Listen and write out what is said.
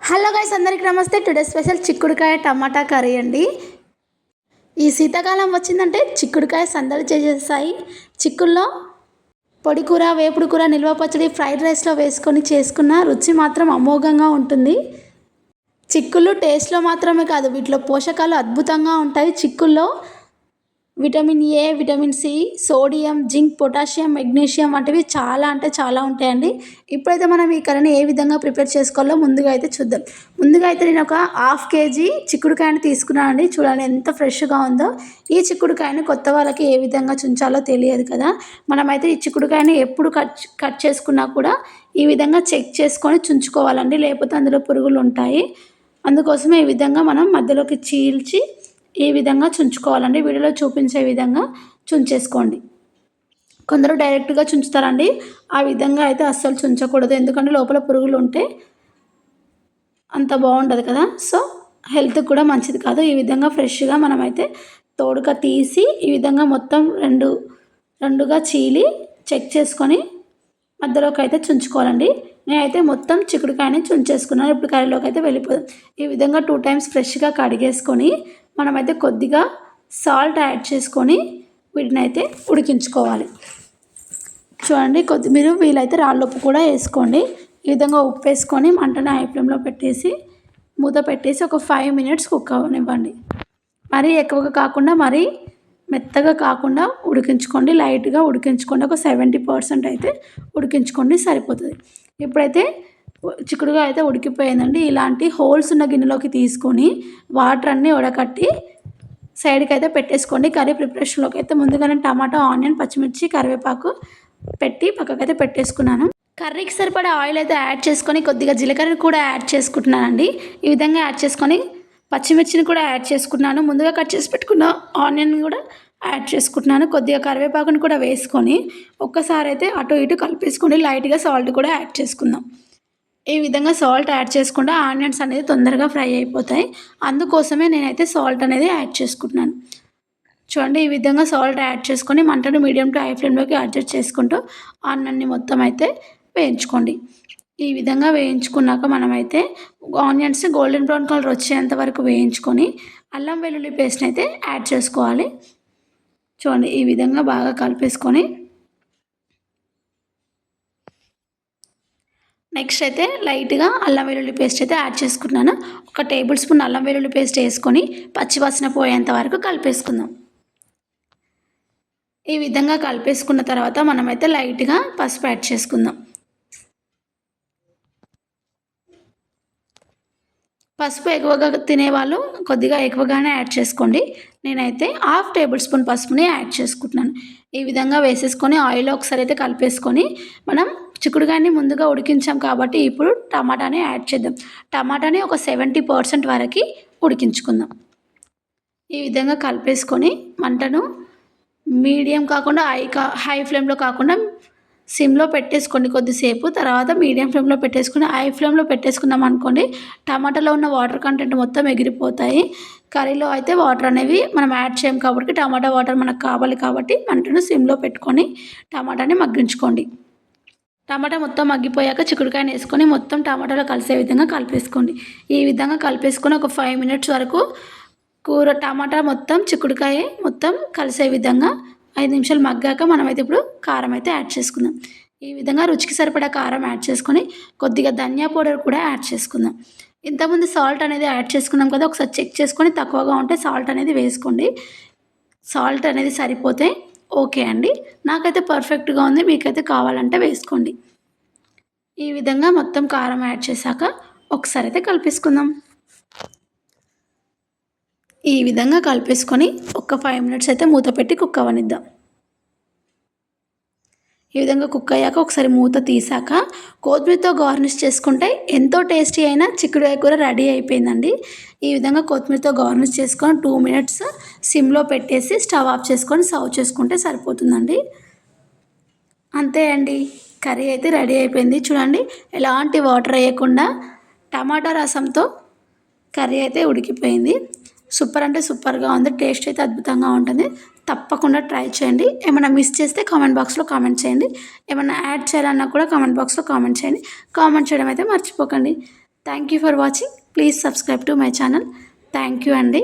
Hello guys, అందరికీ నమస్తే. Today special చిక్కుడుకాయ టమాటా కర్రీ అండి. ఈ శీతాకాలం వచ్చిందంటే చిక్కుడుకాయ సందడి చేసేస్తాయి. చిక్కుల్లో పొడి కూర, వేపుడు కూర, నిల్వ పచ్చడి, ఫ్రైడ్ రైస్లో వేసుకొని చేసుకున్న రుచి మాత్రం అమోఘంగా ఉంటుంది. చిక్కుళ్ళు టేస్ట్లో మాత్రమే కాదు, వీటిలో పోషకాలు అద్భుతంగా ఉంటాయి. చిక్కుల్లో vitamin A, vitamin C, sodium, zinc, potassium, magnesium వంటివి చాలా అంటే చాలా ఉంటాయండి. ఇప్పుడైతే మనం ఈ కర్రీని ఏ విధంగా ప్రిపేర్ చేసుకోవాలో ముందుగా అయితే చూద్దాం. ముందుగా అయితే నేను ఒక 1/2 కేజీ చిక్కుడుకాయని తీసుకున్నాను అండి. చూడండి ఎంత ఫ్రెష్గా ఉందో. ఈ చిక్కుడుకాయని కొత్త వాళ్ళకి ఏ విధంగా చుంచాలో తెలియదు కదా. మనమైతే ఈ చిక్కుడుకాయని ఎప్పుడు కట్ చేసుకున్నా కూడా ఈ విధంగా చెక్ చేసుకొని చుంచుకోవాలండి, లేకపోతే అందులో పురుగులు ఉంటాయి. అందుకోసమే ఈ విధంగా మనం మధ్యలోకి చీల్చి ఈ విధంగా చుంచుకోవాలండి. వీడియోలో చూపించే విధంగా చుంచేసుకోండి. కొందరు డైరెక్ట్గా చుంచుతారండి, ఆ విధంగా అయితే అస్సలు చుంచకూడదు. ఎందుకంటే లోపల పురుగులు ఉంటే అంత బాగుండదు కదా, సో హెల్త్కి కూడా మంచిది కాదు. ఈ విధంగా ఫ్రెష్గా మనమైతే తోడుక తీసి ఈ విధంగా మొత్తం రెండుగా చీలి చెక్ చేసుకొని మధ్యలోకి అయితే చుంచుకోవాలండి. నేనైతే మొత్తం చిక్కుడుకాయని చుంచేసుకున్నాను. ఇప్పుడు కర్రీలోకి అయితే వెళ్ళిపోదాం. ఈ విధంగా 2 టైమ్స్ ఫ్రెష్గా కడిగేసుకొని మనమైతే కొద్దిగా సాల్ట్ యాడ్ చేసుకొని వీటిని అయితే ఉడికించుకోవాలి. చూడండి, మీరు వీలైతే రాళ్ళుప్పు కూడా వేసుకోండి. ఈ విధంగా ఉప్పు వేసుకొని మంటను హై ఫ్లేమ్లో పెట్టేసి మూత పెట్టేసి ఒక 5 మినిట్స్ కుక్ అవ్వనివ్వండి. మరీ ఎక్కువగా కాకుండా మరీ మెత్తగా కాకుండా ఉడికించుకోండి. లైట్గా ఉడికించుకోండి. ఒక 70% అయితే ఉడికించుకోండి, సరిపోతుంది. ఇప్పుడైతే చిక్కుడుగా అయితే ఉడికిపోయిందండి. ఇలాంటి హోల్స్ ఉన్న గిన్నెలోకి తీసుకొని వాటర్ అన్నీ ఉడకట్టి సైడ్కి అయితే పెట్టేసుకోండి. కర్రీ ప్రిపరేషన్లోకి అయితే ముందుగా నేను టమాటా, ఆనియన్, పచ్చిమిర్చి, కరివేపాకు పెట్టి పక్కకైతే పెట్టేసుకున్నాను. కర్రీకి సరిపడా ఆయిల్ అయితే యాడ్ చేసుకొని కొద్దిగా జీలకర్ర కూడా యాడ్ చేసుకుంటున్నానండి. ఈ విధంగా యాడ్ చేసుకొని పచ్చిమిర్చిని కూడా యాడ్ చేసుకుంటున్నాను. ముందుగా కట్ చేసి పెట్టుకున్న ఆనియన్ కూడా యాడ్ చేసుకుంటున్నాను. కొద్దిగా కరివేపాకుని కూడా వేసుకొని ఒక్కసారి అయితే అటు ఇటు కలిపేసుకొని లైట్గా సాల్ట్ కూడా యాడ్ చేసుకుందాం. ఈ విధంగా సాల్ట్ యాడ్ చేసుకుంటే ఆనియన్స్ అనేది తొందరగా ఫ్రై అయిపోతాయి. అందుకోసమే నేనైతే సాల్ట్ అనేది యాడ్ చేసుకుంటున్నాను. చూడండి, ఈ విధంగా సాల్ట్ యాడ్ చేసుకొని మంటను మీడియం టు హై ఫ్లేమ్లోకి అడ్జస్ట్ చేసుకుంటూ ఆనియన్ని మొత్తం అయితే వేయించుకోండి. ఈ విధంగా వేయించుకున్నాక మనమైతే ఆనియన్స్ గోల్డెన్ బ్రౌన్ కలర్ వచ్చేంత వరకు వేయించుకొని అల్లం వెల్లుల్లి పేస్ట్ని అయితే యాడ్ చేసుకోవాలి. చూడండి, ఈ విధంగా బాగా కలిపేసుకొని నెక్స్ట్ అయితే లైట్గా అల్లం వెల్లుల్లి పేస్ట్ అయితే యాడ్ చేసుకుంటున్నాను. 1 టేబుల్ స్పూన్ అల్లం వెల్లుల్లి పేస్ట్ వేసుకొని పచ్చివాసన పోయేంత వరకు కలిపేసుకుందాం. ఈ విధంగా కలిపేసుకున్న తర్వాత మనమైతే లైట్గా పసుపు యాడ్ చేసుకుందాం. పసుపు ఎక్కువగా తినేవాళ్ళు కొద్దిగా ఎక్కువగానే యాడ్ చేసుకోండి. నేనైతే 1/2 టేబుల్ స్పూన్ పసుపుని యాడ్ చేసుకుంటున్నాను. ఈ విధంగా వేసేసుకొని ఆయిల్ ఒకసారి అయితే కలిపేసుకొని మనం చిక్కుడుకాయని ముందుగా ఉడికించాం కాబట్టి ఇప్పుడు టమాటాని యాడ్ చేద్దాం. టమాటాని ఒక 70% వరకు ఉడికించుకుందాం. ఈ విధంగా కలిపేసుకొని మంటను మీడియం కాకుండా హై ఫ్లేమ్లో కాకుండా సిమ్లో పెట్టేసుకోండి కొద్దిసేపు. తర్వాత మీడియం ఫ్లేమ్లో పెట్టేసుకుని హై ఫ్లేమ్లో పెట్టేసుకున్నాం అనుకోండి, టమాటాలో ఉన్న వాటర్ కంటెంట్ మొత్తం ఎగిరిపోతాయి. కర్రీలో అయితే వాటర్ అనేవి మనం యాడ్ చేయం కాబట్టి టమాటా వాటర్ మనకు కావాలి కాబట్టి మంటను సిమ్లో పెట్టుకొని టమాటాని మగ్గించుకోండి. టమాటా మొత్తం మగ్గిపోయాక చిక్కుడుకాయని వేసుకొని మొత్తం టమాటాలో కలిసే విధంగా కలిపేసుకోండి. ఈ విధంగా కలిపేసుకొని ఒక 5 మినిట్స్ వరకు టమాటా మొత్తం చిక్కుడుకాయ మొత్తం కలిసే విధంగా 5 నిమిషాలు మగ్గాక మనమైతే ఇప్పుడు కారం అయితే యాడ్ చేసుకుందాం. ఈ విధంగా రుచికి సరిపడా కారం యాడ్ చేసుకొని కొద్దిగా ధనియా పౌడర్ కూడా యాడ్ చేసుకుందాం. ఇంతకుముందు సాల్ట్ అనేది యాడ్ చేసుకున్నాం కదా, ఒకసారి చెక్ చేసుకొని తక్కువగా ఉంటే సాల్ట్ అనేది వేసుకోండి. సాల్ట్ అనేది సరిపోతే ఓకే అండి. నాకైతే పర్ఫెక్ట్గా ఉంది, మీకైతే కావాలంటే వేసుకోండి. ఈ విధంగా మొత్తం కారం యాడ్ చేశాక ఒకసారి అయితే కలిపేసుకుందాం. ఈ విధంగా కలిపేసుకొని ఒక 5 మినిట్స్ అయితే మూత పెట్టి కుక్ అవ్వనిద్దాం. ఈ విధంగా కుక్ అయ్యాక ఒకసారి మూత తీసాక కొత్తిమీరతో గార్నిష్ చేసుకుంటే ఎంతో టేస్టీ అయిన చిక్కుడుకాయ కూర రెడీ అయిపోయిందండి. ఈ విధంగా కొత్తిమీరతో గార్నిష్ చేసుకొని 2 మినిట్స్ సిమ్లో పెట్టేసి స్టవ్ ఆఫ్ చేసుకొని సర్వ్ చేసుకుంటే సరిపోతుందండి. అంతే అండి, కర్రీ అయితే రెడీ అయిపోయింది. చూడండి, ఎలాంటి వాటర్ వేయకుండా టమాటా రసంతో కర్రీ అయితే ఉడికిపోయింది. సూపర్ అంటే సూపర్గా ఉంది. టేస్ట్ అయితే అద్భుతంగా ఉంటుంది. తప్పకుండా ట్రై చేయండి. ఏమైనా మిస్ చేస్తే కామెంట్ బాక్స్లో కామెంట్ చేయండి. ఏమైనా యాడ్ చేయాలన్నా కూడా కామెంట్ బాక్స్లో కామెంట్ చేయండి. కామెంట్ చేయడం అయితే మర్చిపోకండి. Thank you for watching. Please subscribe to my channel. Thank you అండి.